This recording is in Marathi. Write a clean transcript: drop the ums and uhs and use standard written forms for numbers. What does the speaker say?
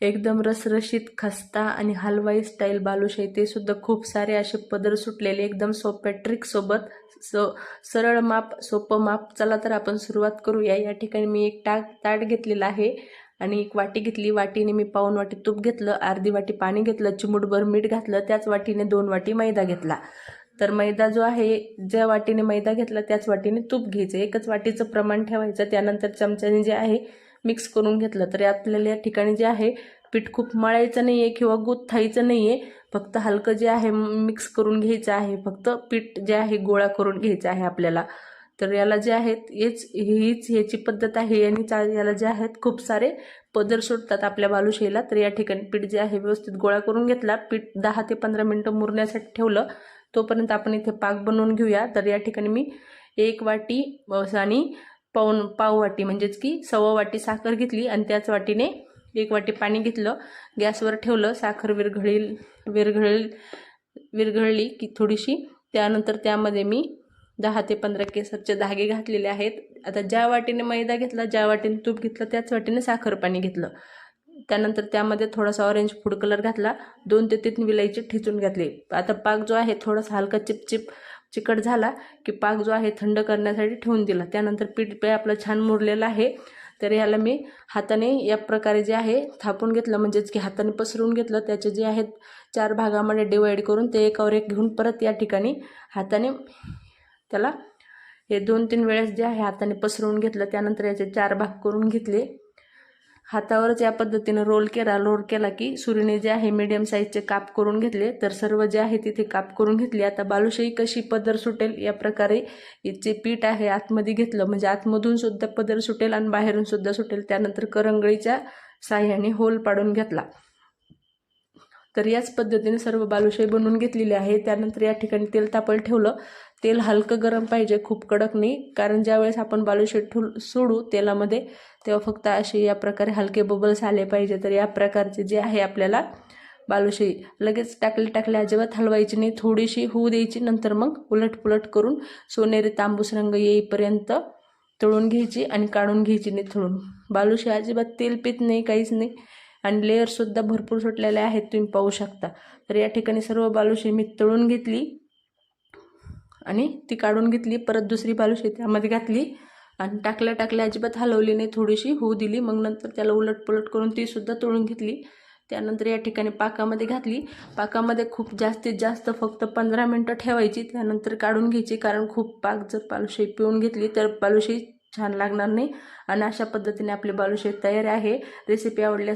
एकदम रसरशीत खस्ता आणि हलवाई स्टाईल बालुशाही, ते सुद्धा खूप सारे असे पदर सुटलेले एकदम सोप्या ट्रिक सोबत. सरळ माप, सोपं माप. चला तर आपण सुरुवात करूया. या ठिकाणी मी एक ताट घेतलेलं आहे आणि एक वाटी घेतली. वाटीने मी पाऊण वाटी तूप घेतलं, अर्धी वाटी पाणी घेतलं, चिमूटभर मीठ घातलं, त्याच वाटीने 2 वाटी मैदा घेतला. तर मैदा जो आहे, ज्या वाटीने मैदा घेतला त्याच वाटीने तूप घ्यायचं, एकच वाटीचं प्रमाण ठेवायचं. त्यानंतर चमच्याने जे आहे मिक्स करून घेतलं. तर आपल्याला या ठिकाणी जे आहे पीठ खूप मळायचं नाही आहे किंवा गुंथायचं नाही आहे, फक्त हलकं जे आहे मिक्स करून घ्यायचं आहे. फक्त पीठ जे आहे गोळा करून घ्यायचं आहे आपल्याला. तर याला जे आहेत हीच ह्याची पद्धत आहे आणि याला जे आहेत खूप सारे पदर सुटतात आपल्या बालुशाहीला. तर या ठिकाणी पीठ जे आहे व्यवस्थित गोळा करून घेतला. पीठ 10 ते 15 मिनटं मुरण्यासाठी ठेवलं. तोपर्यंत आपण इथे पाक बनवून घेऊया. तर या ठिकाणी मी 1 वाटी आणि पाव वाटी म्हणजेच की 1/2 वाटी साखर घेतली आणि त्याच वाटीने 1 वाटी पाणी घेतलं. गॅसवर ठेवलं. साखर विरघळली की थोडीशी, त्यानंतर त्यामध्ये मी 10 ते 15 केसरचे धागे घातलेले आहेत. आता ज्या वाटीने मैदा घेतला, ज्या वाटीने तूप घेतलं, त्याच वाटीने साखर पाणी घेतलं. त्यानंतर त्यामध्ये थोडासा ऑरेंज फूड कलर घातला, 2 ते 3 विलायची ठेचून घातली. आता पाक जो आहे थोडासा हलका चिकट झाला की पाक जो आहे थंड करण्यासाठी ठेवून दिला. त्यानंतर पीठ आपलं छान मुरलेलं आहे. तर याला मी हाताने या प्रकारे जे आहे थापून घेतलं, म्हणजेच की हाताने पसरवून घेतलं. त्याचे जे आहेत 4 भागामध्ये डिवाइड करून ते एकावर एक घेऊन परत या ठिकाणी हाताने त्याला हे 2-3 वेळेस जे आहे हाताने पसरवून घेतलं. त्यानंतर याचे 4 भाग करून घेतले. हातावरच या पद्धतीने रोल केला की सुरीने जे आहे मीडियम साईजचे काप करून घेतले. तर सर्व जे आहे तिथे काप करून घेतले. आता बालुशाही कशी पदर सुटेल या प्रकारे जे पीठ आहे आतमध्ये घेतलं, म्हणजे आतमधून सुद्धा पदर सुटेल आणि बाहेरून सुद्धा सुटेल. त्यानंतर करंगळीच्या साह्याने होल पाडून घेतला. तर याच पद्धतीने सर्व बालुशाही बनवून घेतलेली आहे. त्यानंतर या ठिकाणी तेल तापायला ठेवलं. तेल हलकं गरम पाहिजे, खूप कडक नाही, कारण ज्यावेळेस आपण बालुशाही सोडू तेलामध्ये तेव्हा फक्त असे या प्रकारे हलके बबल्स आले पाहिजे. तर या प्रकारचे जे आहे आपल्याला बालुशाही लगेच टाकले अजिबात हलवायची नाही, थोडीशी होऊ द्यायची. नंतर मग उलटपुलट करून सोनेरी तांबूस रंग येईपर्यंत तळून घ्यायची आणि काढून घ्यायची नाही तळून. बालुशाही अजिबात तेल पित नाही, काहीच नाही, आणि लेअरसुद्धा भरपूर सुटलेले आहेत, तुम्ही पाहू शकता. तर या ठिकाणी सर्व बालुशाही मी तळून घेतली आणि ती काढून घेतली. परत दुसरी बालुशाही त्यामध्ये घातली आणि टाकल्या अजिबात हलवली नाही, थोडीशी होऊ दिली. मग नंतर त्याला उलटपुलट करून ती सुद्धा तळून घेतली. त्यानंतर या ठिकाणी पाकामध्ये घातली. पाकामध्ये खूप जास्तीत जास्त फक्त 15 मिनटं ठेवायची, त्यानंतर काढून घ्यायची. कारण खूप पाक जर बालुशाही पिळून घेतली तर बालुशाही छान लागणार नाही. आणि अशा पद्धतीने आपली बालुशाही तयार आहे. रेसिपी आवडल्यास